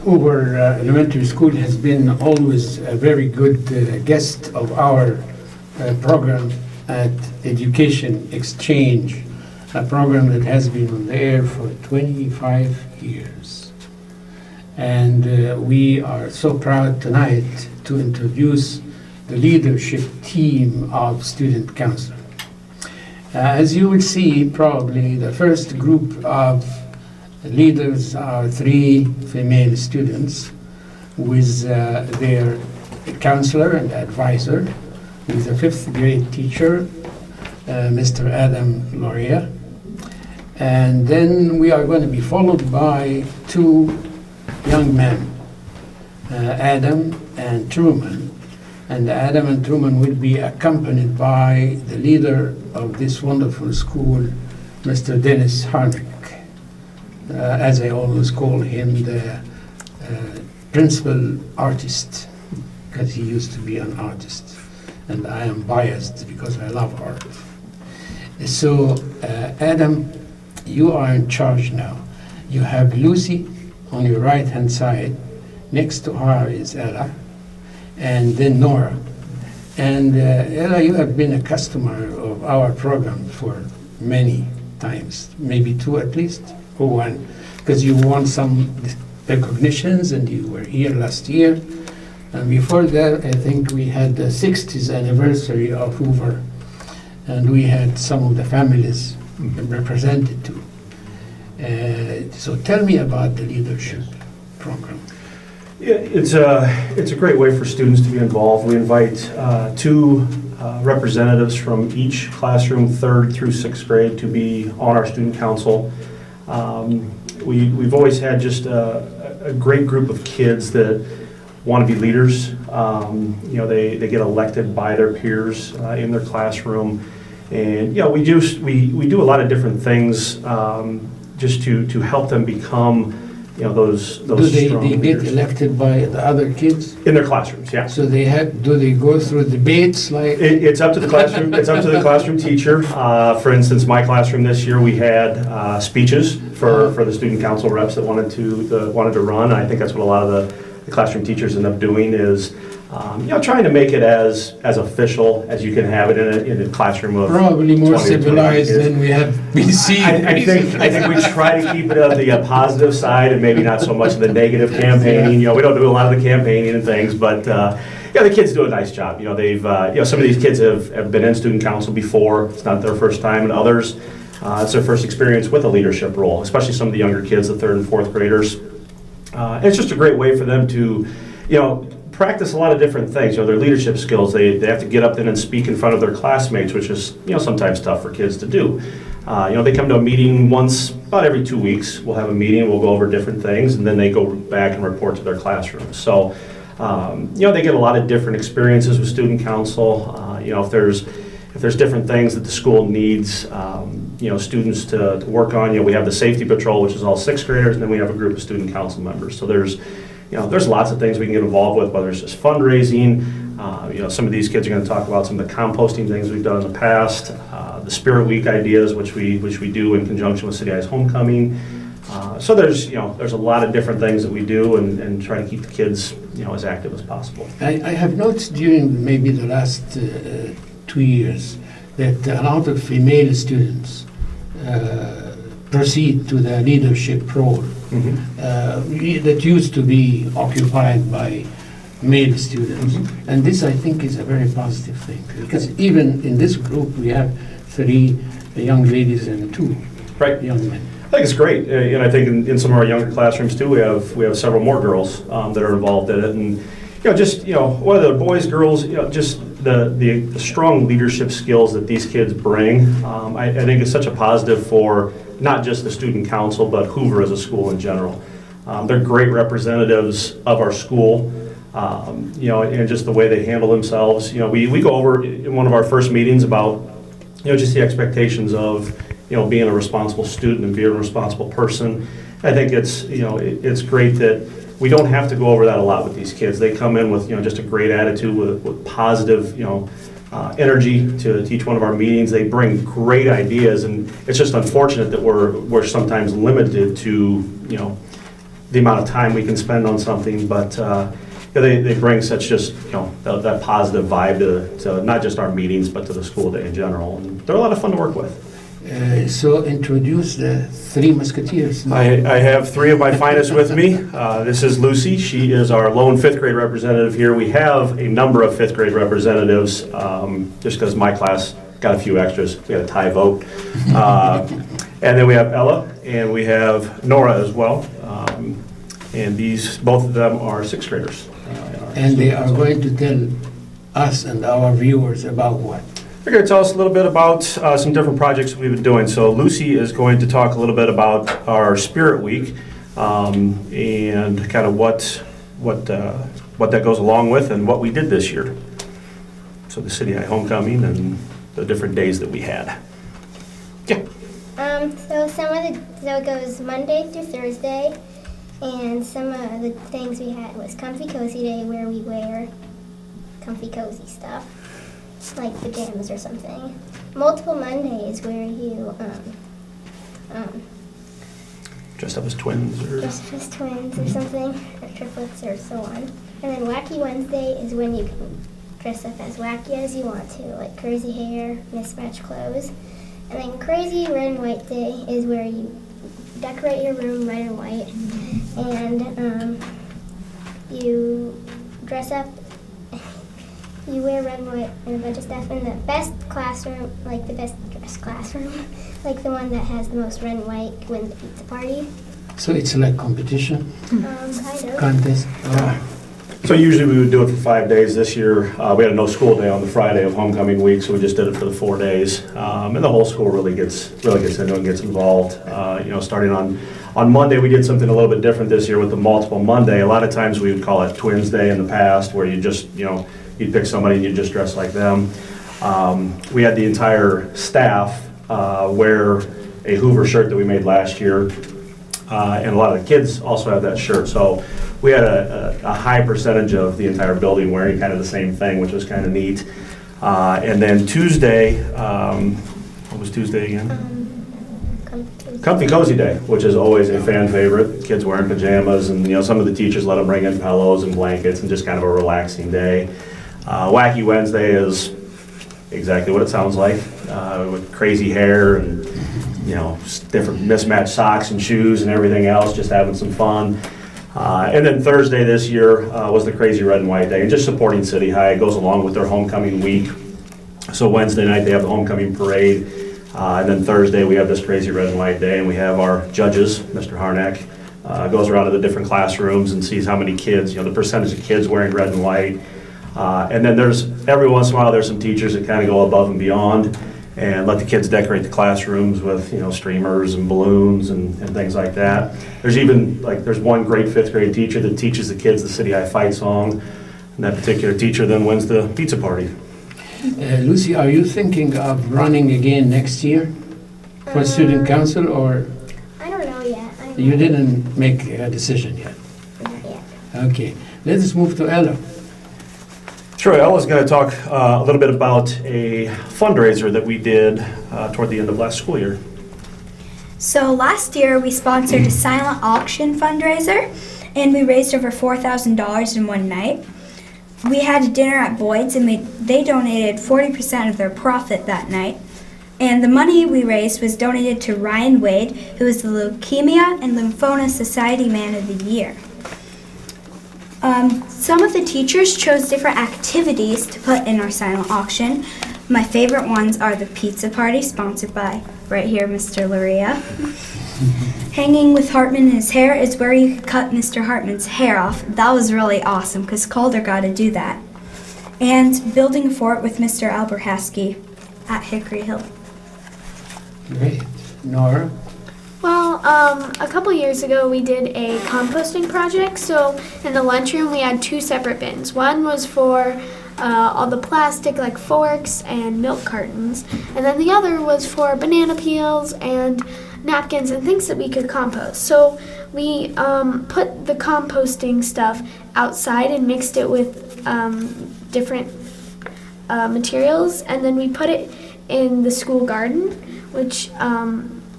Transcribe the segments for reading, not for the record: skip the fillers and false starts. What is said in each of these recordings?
Hoover Elementary School has been always a very good guest of our program at Education Exchange, a program that has been on the air for 25 years. And we are so proud tonight to introduce the leadership team of Student Council. As you will see, probably the first group of leaders are 3 female students with their counselor and advisor, with a 5th grade teacher, Mr. Adam Loria. And then we are going to be followed by 2 young men, Adam and Truman. And Adam and Truman will be accompanied by the leader of this wonderful school, Mr. Dennis Harnick. As I always call him, the principal artist, because he used to be an artist. And I am biased because I love art. So, Adam, you are in charge now. You have Lucy on your right-hand side. Next to her is Ella, and then Nora. And Ella, you have been a customer of our program for many times, maybe 2 at least, or 1, because you won some recognitions and you were here last year. And before that, I think we had the 60th anniversary of Hoover, and we had some of the families represented too. So tell me about the leadership program. Yeah, it's a great way for students to be involved. We invite 2 representatives from each classroom, 3rd through 6th grade, to be on our student council. We've always had just a great group of kids that want to be leaders. They get elected by their peers in their classroom, and we do a lot of different things just to help them become those Do they strong get leaders. elected by the other kids? In their classrooms, yeah. So do they go through debates like? It's up to the classroom. It's up to the classroom teacher. For instance, my classroom this year, we had speeches for the student council reps that wanted to run. I think that's what a lot of the classroom teachers end up doing is trying to make it as official as you can have it in a classroom of Probably more 20 to 25 civilized kids. than we have BC. I think we try to keep it on the positive side and maybe not so much of the negative campaigning. We don't do a lot of the campaigning and things, but the kids do a nice job. They've some of these kids have been in student council before. It's not their first time, and others it's their first experience with a leadership role, especially some of the younger kids, the 3rd and 4th graders. It's just a great way for them to practice a lot of different things. Their leadership skills. They have to get up there and speak in front of their classmates, which is sometimes tough for kids to do. They come to a meeting once, about every 2 weeks. We'll have a meeting, we'll go over different things, and then they go back and report to their classrooms. So, they get a lot of different experiences with student council. If there's different things that the school needs, students to work on, we have the safety patrol, which is all 6th graders, and then we have a group of student council members. So there's lots of things we can get involved with, whether it's just fundraising. Some of these kids are going to talk about some of the composting things we've done in the past, the Spirit Week ideas, which we do in conjunction with City High's Homecoming. So there's a lot of different things that we do and try to keep the kids as active as possible. I have noticed during maybe the last 2 years that a lot of female students proceed to the leadership role that used to be occupied by male students. And this, I think, is a very positive thing, because even in this group we have 3 young ladies and 2 young men. I think it's great, and I think in some of our younger classrooms too, we have several more girls that are involved in it, and whether boys, girls, just the strong leadership skills that these kids bring, I think is such a positive for not just the student council, but Hoover as a school in general. They're great representatives of our school, and just the way they handle themselves. We go over in one of our first meetings about, just the expectations of, being a responsible student and being a responsible person. I think it's great that we don't have to go over that a lot with these kids. They come in with, just a great attitude, with positive, energy to each one of our meetings. They bring great ideas, and it's just unfortunate that we're sometimes limited to, the amount of time we can spend on something, but they bring such just, that positive vibe to not just our meetings, but to the school day in general. And they're a lot of fun to work with. So introduce the Three Musketeers. I have three of my finest with me. This is Lucy. She is our lone fifth grade representative here. We have a number of fifth grade representatives, just because my class got a few extras. We had a tie vote. And then we have Ella, and we have Nora as well. And both of them are sixth graders. And they are going to tell us and our viewers about what? They're going to tell us a little bit about some different projects we've been doing. So Lucy is going to talk a little bit about our Spirit Week and kind of what that goes along with and what we did this year. So the City High Homecoming and the different days that we had. Yeah. So it goes Monday through Thursday, and some of the things we had was Comfy Cozy Day, where we wear comfy cozy stuff, like pajamas or something. Multiple Mondays where you Dressed up as twins or something, or triplets or so on. And then Wacky Wednesday is when you can dress up as wacky as you want to, like crazy hair, mismatched clothes. And then Crazy Red and White Day is where you decorate your room red and white, and you dress up, you wear red and white and a bunch of stuff in the best classroom, like the best dressed classroom, like the one that has the most red and white wins the pizza party. So it's like competition? Kind of. Contest? So usually we would do it for 5 days. This year, we had a no school day on the Friday of homecoming week, so we just did it for the 4 days. And the whole school really gets into it and gets involved. Starting on Monday, we did something a little bit different this year with the multiple Monday. A lot of times we would call it Twins Day in the past, where you just, you'd pick somebody and you'd just dress like them. We had the entire staff wear a Hoover shirt that we made last year. And a lot of the kids also have that shirt. So we had a high percentage of the entire building wearing kind of the same thing, which was kind of neat. And then Tuesday, what was Tuesday again? Comfy Cozy Day, which is always a fan favorite. Kids wearing pajamas, and some of the teachers let them bring in pillows and blankets, and just kind of a relaxing day. Wacky Wednesday is exactly what it sounds like, with crazy hair and different mismatched socks and shoes and everything else, just having some fun. And then Thursday this year was the Crazy Red and White Day, and just supporting City High. It goes along with their homecoming week. So Wednesday night they have the homecoming parade, and then Thursday we have this Crazy Red and White Day, and we have our judges, Mr. Harnack, goes around to the different classrooms and sees how many kids, the percentage of kids wearing red and white. And then every once in a while there's some teachers that kind of go above and beyond and let the kids decorate the classrooms with, streamers and balloons and things like that. There's one great fifth grade teacher that teaches the kids the City High fight song, and that particular teacher then wins the pizza party. Lucy, are you thinking of running again next year for student council, or I don't know yet. you didn't make a decision yet? Not yet. Okay, let us move to Ella. Sure, Ella's going to talk a little bit about a fundraiser that we did toward the end of last school year. So last year we sponsored a silent auction fundraiser, and we raised over $4,000 in one night. We had a dinner at Boyd's, and they donated 40% of their profit that night. And the money we raised was donated to Ryan Wade, who is the Leukemia and Lymphoma Society Man of the Year. Some of the teachers chose different activities to put in our silent auction. My favorite ones are the pizza party, sponsored by, right here, Mr. Luria. Hanging with Hartman in his hair is where you could cut Mr. Hartman's hair off. That was really awesome, because Calder got to do that. And building a fort with Mr. Alberhaski at Hickory Hill. Great. Nora? Well, a couple years ago we did a composting project. So in the lunchroom we had two separate bins. One was for all the plastic like forks and milk cartons, and then the other was for banana peels and napkins and things that we could compost. So we put the composting stuff outside and mixed it with different materials, and then we put it in the school garden, which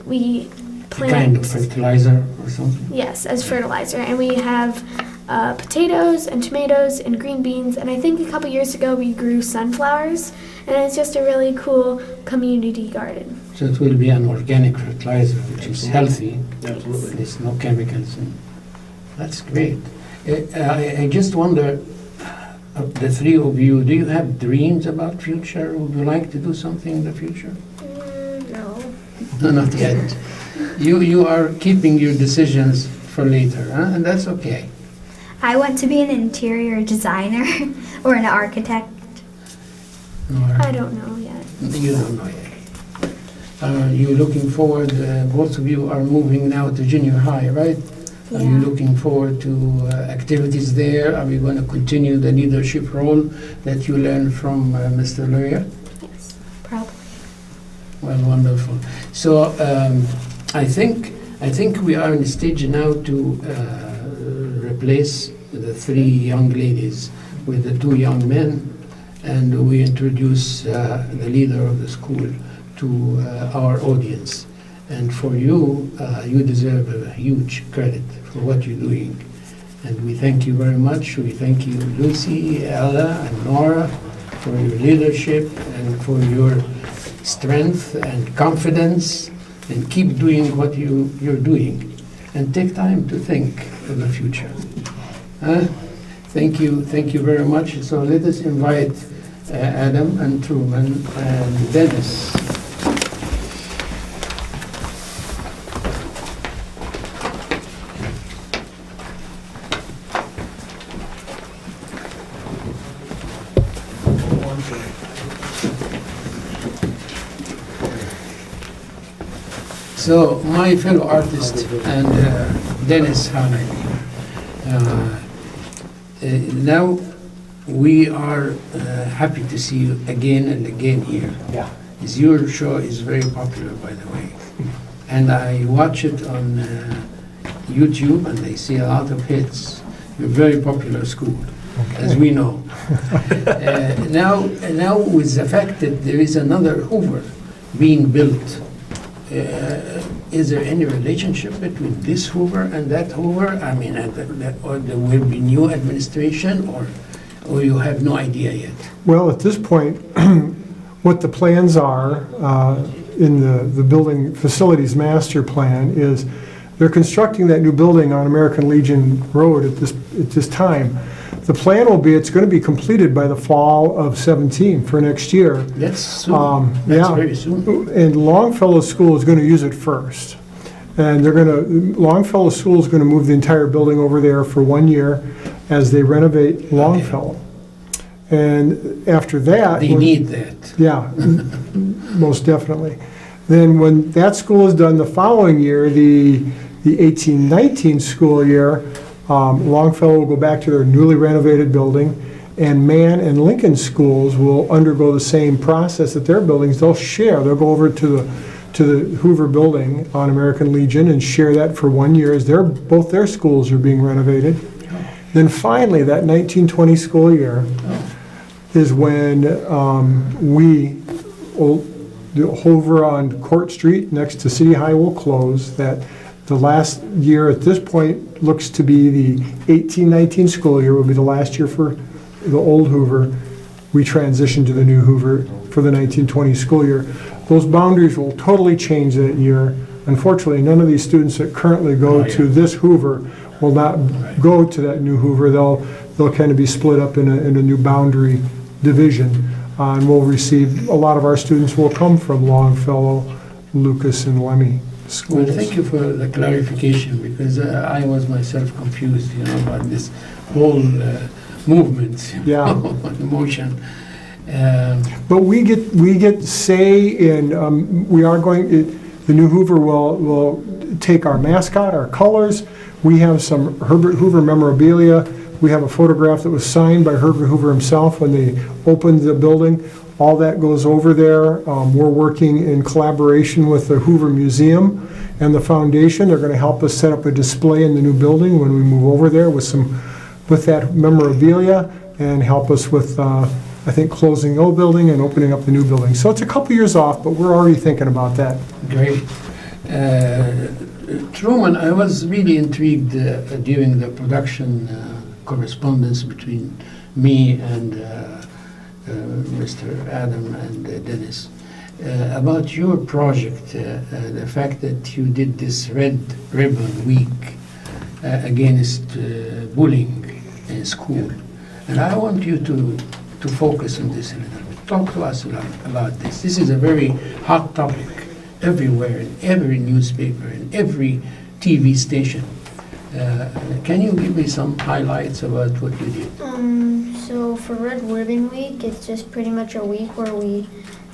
we plant. Kind of fertilizer or something? Yes, as fertilizer. And we have potatoes and tomatoes and green beans. And I think a couple years ago we grew sunflowers. And it's just a really cool community garden. So it will be an organic fertilizer, which is healthy. Absolutely. There's no chemicals in. That's great. I just wonder, the three of you, do you have dreams about future? Would you like to do something in the future? No. No, not yet. You are keeping your decisions for later, huh? And that's okay. I want to be an interior designer or an architect. Nora, I don't know yet. you don't know yet. Are you looking forward, both of you are moving now to junior high, right? Are you Yeah. looking forward to activities there? Are we going to continue the leadership role that you learned from Mr. Luria? Yes. Probably. Well, wonderful. So I think we are in the stage now to replace the three young ladies with the two young men, and we introduce the leader of the school to our audience. And for you, you deserve a huge credit for what you're doing. And we thank you very much. We thank you, Lucy, Ella, and Nora, for your leadership and for your strength and confidence. And keep doing what you're doing. And take time to think of the future. Thank you very much. So let us invite Adam and Truman and Dennis. So my fellow artist and Dennis Hanley, now we are happy to see you again and again here. Yeah. Your show is very popular, by the way, and I watch it on YouTube, and I see a lot of hits. You're a very popular school, as we know. Now with the fact that there is another Hoover being built, is there any relationship between this Hoover and that Hoover? I mean, or there will be new administration, or you have no idea yet? Well, at this point, what the plans are in the building facilities master plan is they're constructing that new building on American Legion Road at this time. The plan will be it's going to be completed by the fall of 17 for next year. That's soon. That's very soon. And Longfellow School is going to use it first. And Longfellow School is going to move the entire building over there for 1 year as they renovate Longfellow. And after that... They need that. Yeah, most definitely. Then when that school is done the following year, the 18-19 school year, Longfellow will go back to their newly renovated building, and Mann and Lincoln schools will undergo the same process at their buildings. They'll go over to the Hoover building on American Legion and share that for 1 year as both their schools are being renovated. Then finally, that 1920 school year is when the Hoover on Court Street next to City High will close. That the last year at this point looks to be the 18-19 school year will be the last year for the old Hoover. We transition to the new Hoover for the 1920 school year. Those boundaries will totally change that year. Unfortunately, none of these students that currently go to this Hoover will not go to that new Hoover. They'll kind of be split up in a new boundary division. And we'll receive, a lot of our students will come from Longfellow, Lucas, and Lemmy schools. Well, thank you for the clarification, because I was myself confused, about this whole movement, Yeah. motion. But we get say in, we are going, the new Hoover will take our mascot, our colors. We have some Herbert Hoover memorabilia. We have a photograph that was signed by Herbert Hoover himself when they opened the building. All that goes over there. We're working in collaboration with the Hoover Museum and the foundation. They're going to help us set up a display in the new building when we move over there with that memorabilia, and help us with, I think, closing the old building and opening up the new building. So it's a couple years off, but we're already thinking about that. Great. Truman, I was really intrigued during the production correspondence between me and Mr. Adam and Dennis about your project, the fact that you did this Red Ribbon Week against bullying in school. And I want you to focus on this a little bit. Talk to us about this. This is a very hot topic everywhere, in every newspaper, in every TV station. Can you give me some highlights about what you did? So for Red Ribbon Week, it's just pretty much a week where we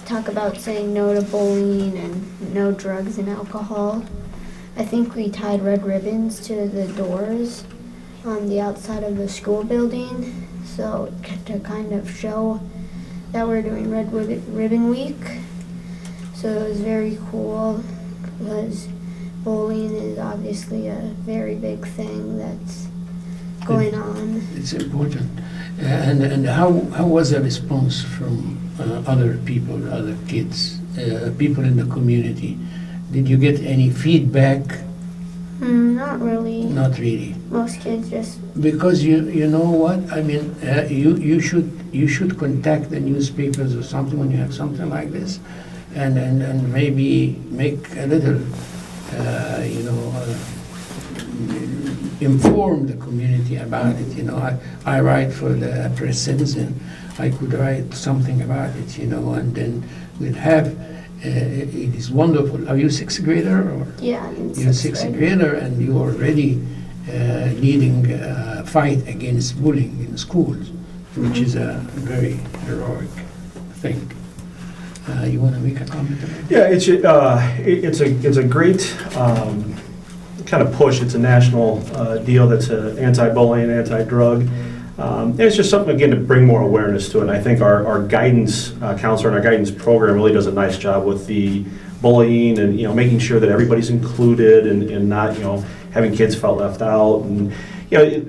talk about saying no to bullying and no drugs and alcohol. I think we tied red ribbons to the doors on the outside of the school building, so to kind of show that we're doing Red Ribbon Week. So it was very cool because bullying is obviously a very big thing that's going on. It's important. And how was the response from other people, other kids, people in the community? Did you get any feedback? Not really. Not really. Most kids just. Because you know what? I mean, you should contact the newspapers or something when you have something like this, and maybe make a little, inform the community about it. You know, I write for the Press Citizen. I could write something about it, and then we'll have. It is wonderful. Are you sixth grader or? Yeah, I'm in You're sixth sixth grade. grader, and you are already leading a fight against bullying in schools, which is a very heroic thing. You want to make a comment about it? Yeah, it's a great kind of push. It's a national deal that's anti-bullying, anti-drug. And it's just something, again, to bring more awareness to it. And I think our guidance counselor and our guidance program really does a nice job with the bullying and, making sure that everybody's included and not, having kids felt left out. And,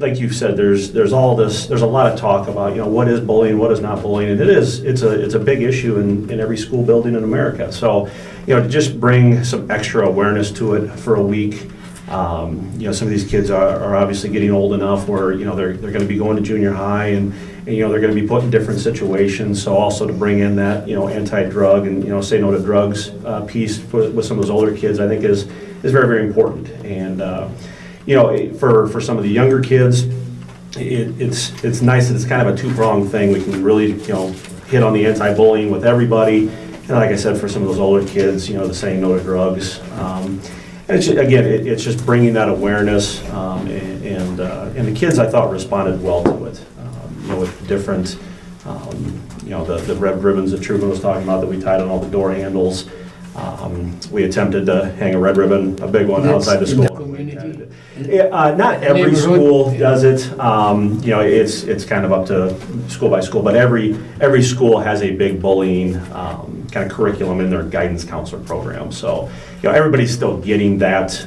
like you've said, there's all this, there's a lot of talk about, what is bullying, what is not bullying. And it's a big issue in every school building in America. So, to just bring some extra awareness to it for a week. Some of these kids are obviously getting old enough where, they're going to be going to junior high and they're going to be put in different situations. So also to bring in that, anti-drug and, say no to drugs piece with some of those older kids, I think is very, very important. And, for some of the younger kids, it's nice that it's kind of a two-pronged thing. We can really, hit on the anti-bullying with everybody. And like I said, for some of those older kids, the saying no to drugs. And it's just bringing that awareness, and the kids, I thought, responded well to it. With different, the red ribbons that Truman was talking about that we tied on all the door handles. We attempted to hang a red ribbon, a big one, That's outside the in the school. community? Not every Neighborhood? school does it. It's kind of up to school by school, but every school has a big bullying kind of curriculum in their guidance counselor program. So, everybody's still getting that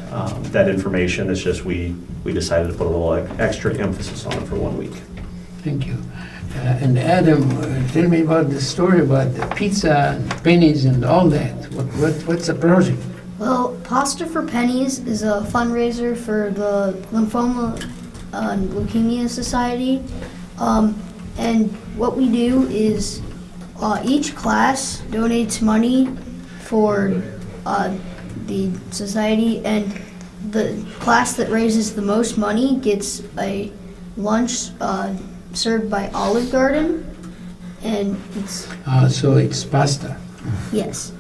information. It's just we decided to put a little extra emphasis on it for 1 week. Thank you. And Adam, tell me about the story about the pizza and pennies and all that. What's the project? Well, Pasta for Pennies is a fundraiser for the Lymphoma and Leukemia Society. And what we do is each class donates money for the society, and the class that raises the most money gets a lunch served by Olive Garden. And it's, So it's pasta. yes,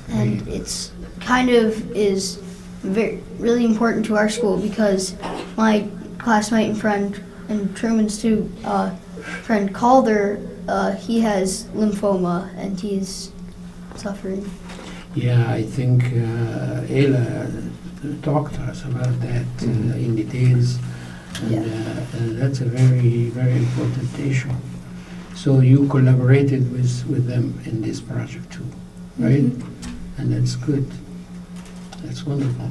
and it's kind of is really important to our school because my classmate and friend, and Truman's too, friend Calder, he has lymphoma and he's suffering. Yeah, I think Ayla talked to us about that in details. And that's a very, very important issue. So you collaborated with them in this project too, right? Mm-hmm. And that's good. That's wonderful.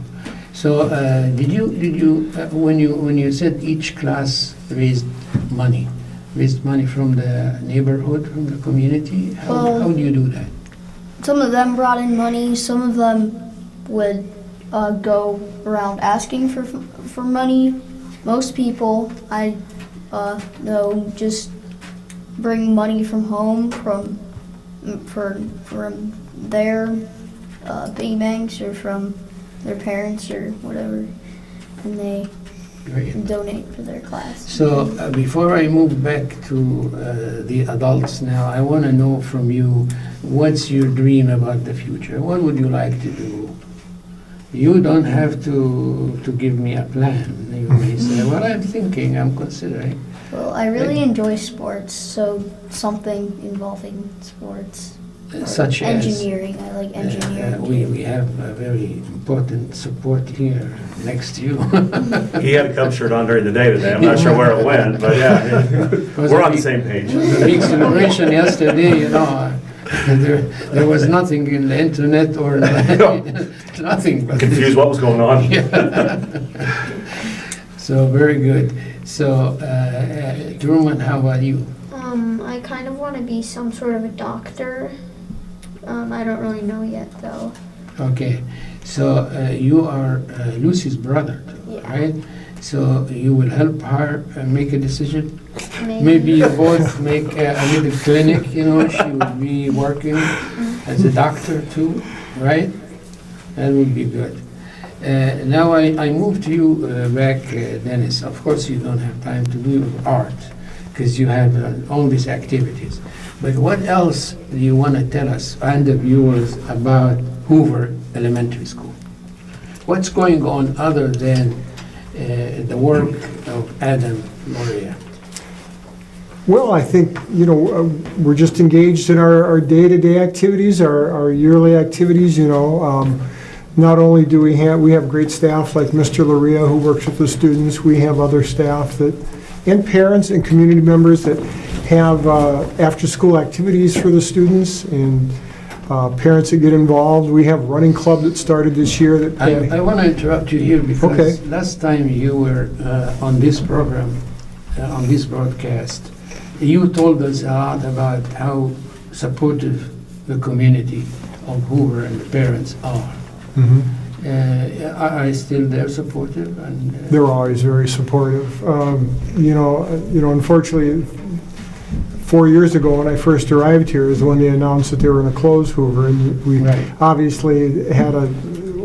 So did you when you said each class raised money from the neighborhood, from the community? How do you do that? Some of them brought in money, some of them would go around asking for money. Most people I know just bring money from home from their piggy banks or from their parents or whatever, and they Great. donate for their class. So before I move back to the adults now, I want to know from you, what's your dream about the future? What would you like to do? You don't have to give me a plan. You may say, well, I'm thinking, I'm considering. Well, I really enjoy sports, so something involving sports. Or Such as? engineering. I like engineering. We have a very important support here next to you. He had a Cub shirt on during the day today. I'm not sure where it went, but yeah, we're on the same page. The big celebration yesterday, you know, there was nothing in the internet or nothing. But Confused what was going on. So very good. So Truman, how about you? I kind of want to be some sort of a doctor. I don't really know yet, though. Okay, so you are Lucy's brother, Yeah. right? So you will help her make a decision? Maybe you both make a little clinic, you know, she will be working as a doctor too, right? That would be good. Now I move to you back, Dennis. Of course you don't have time to do art because you have all these activities. But what else do you want to tell us and the viewers about Hoover Elementary School? What's going on other than the work of Adam Moria? Well, I think, you know, we're just engaged in our day-to-day activities, our yearly activities, you know. Not only do we have great staff like Mr. Luria who works with the students, we have other staff and parents and community members that have after-school activities for the students and parents that get involved. We have a running club that started this year. I want to interrupt you here because Okay. last time you were on this program, on this broadcast, you told us a lot about how supportive the community of Hoover and the parents are. Mhm. Are still there supportive? And They're always very supportive. You know, unfortunately, 4 years ago when I first arrived here is when they announced that they were going to close Hoover, and we Right. obviously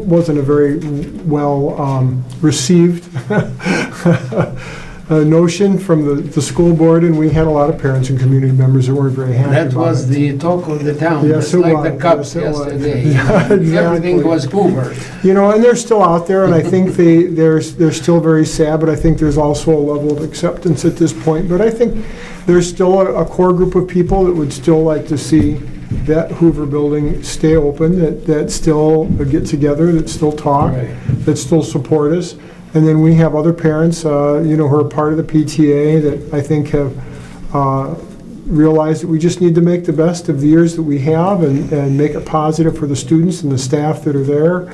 wasn't a very well received notion from the school board, and we had a lot of parents and community members that weren't very happy that about was it. the talk of the town, Yes, just it like was. the Cubs Yes, it was. yesterday. Yeah, exactly. Everything was Hoover. You know, and they're still out there, and I think they're still very sad, but I think there's also a level of acceptance at this point. But I think there's still a core group of people that would still like to see that Hoover building stay open, that still get together, that still talk, Right. that still support us. And then we have other parents, you know, who are part of the PTA that I think have realized that we just need to make the best of the years that we have and make it positive for the students and the staff that are there,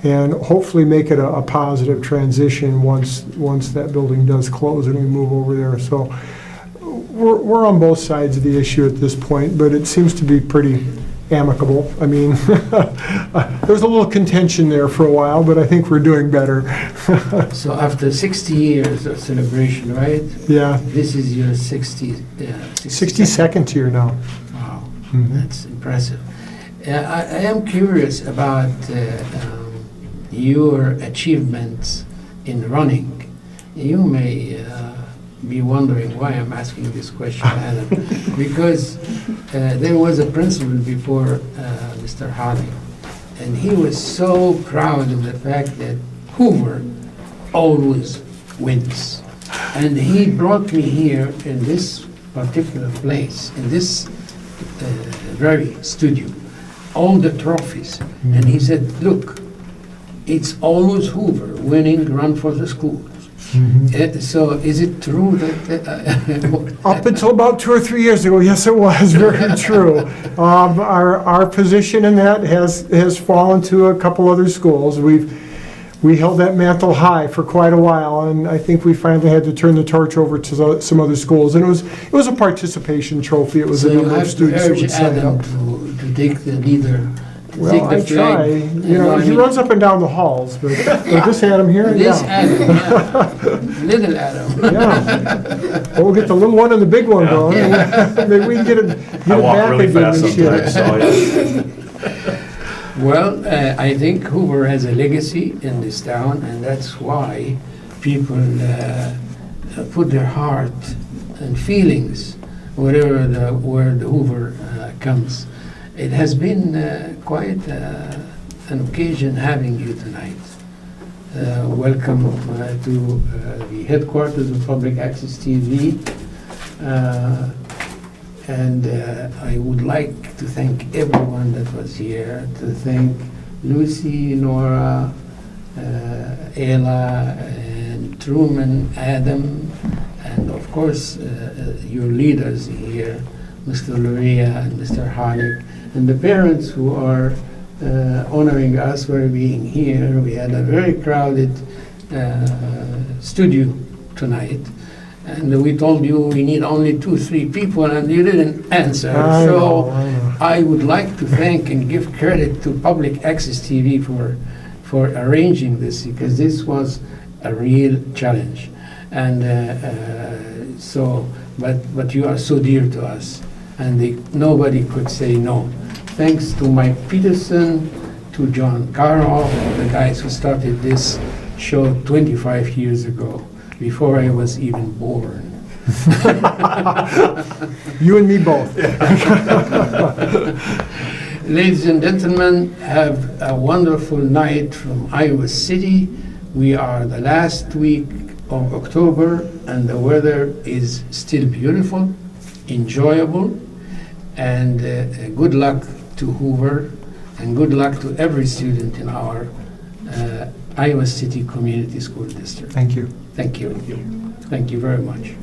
and hopefully make it a positive transition once that building does close and we move over there. So we're on both sides of the issue at this point, but it seems to be pretty amicable. I mean, there's a little contention there for a while, but I think we're doing better. So after 60 years of celebration, right? Yeah, This is your 62nd year now. Wow, Mhm. that's impressive. I am curious about your achievements in running. You may be wondering why I'm asking this question, Adam, because there was a principal before Mr. Harding, and he was so proud of the fact that Hoover always wins. And he brought me here in this particular place, in this very studio, all the trophies. And he said, look, it's always Hoover winning Run for the Schools. So is it true that... Up until about 2 or 3 years ago, yes, it was very true. Our position in that has fallen to a couple other schools. We held that mantle high for quite a while, and I think we finally had to turn the torch over to some other schools. And it was a participation trophy. It was So a you number of have to students that urge would sign Adam up. to take the Well, take I the flag. try. You know, I he mean, runs up and down the halls, but this Adam here, This yeah. Adam, yeah. Little Adam. Yeah. Well, we'll get the little one and the big one going. and Maybe we can get it I walk back really again fast this year. sometimes, so yeah. Well, I think Hoover has a legacy in this town, and that's why people put their heart and feelings wherever the word Hoover comes. It has been quite an occasion having you tonight. Welcome to the headquarters of Public Access TV. And I would like to thank everyone that was here, to thank Lucy, Nora, Ella, and Truman, Adam, and of course your leaders here, Mr. Luria and Mr. Halik, and the parents who are honoring us for being here. We had a very crowded studio tonight. And we told you we need only 2-3 people, and you didn't answer. I So know. I would like to thank and give credit to Public Access TV for arranging this, because this was a real challenge. And but you are so dear to us, and nobody could say no. Thanks to Mike Peterson, to John Caroff, the guys who started this show 25 years ago, before I was even born. You and me both. Ladies and gentlemen, have a wonderful night from Iowa City. We are the last week of October, and the weather is still beautiful, enjoyable, and good luck to Hoover, and good luck to every student in our Iowa City Community School District. Thank you. Thank you. Thank you very much.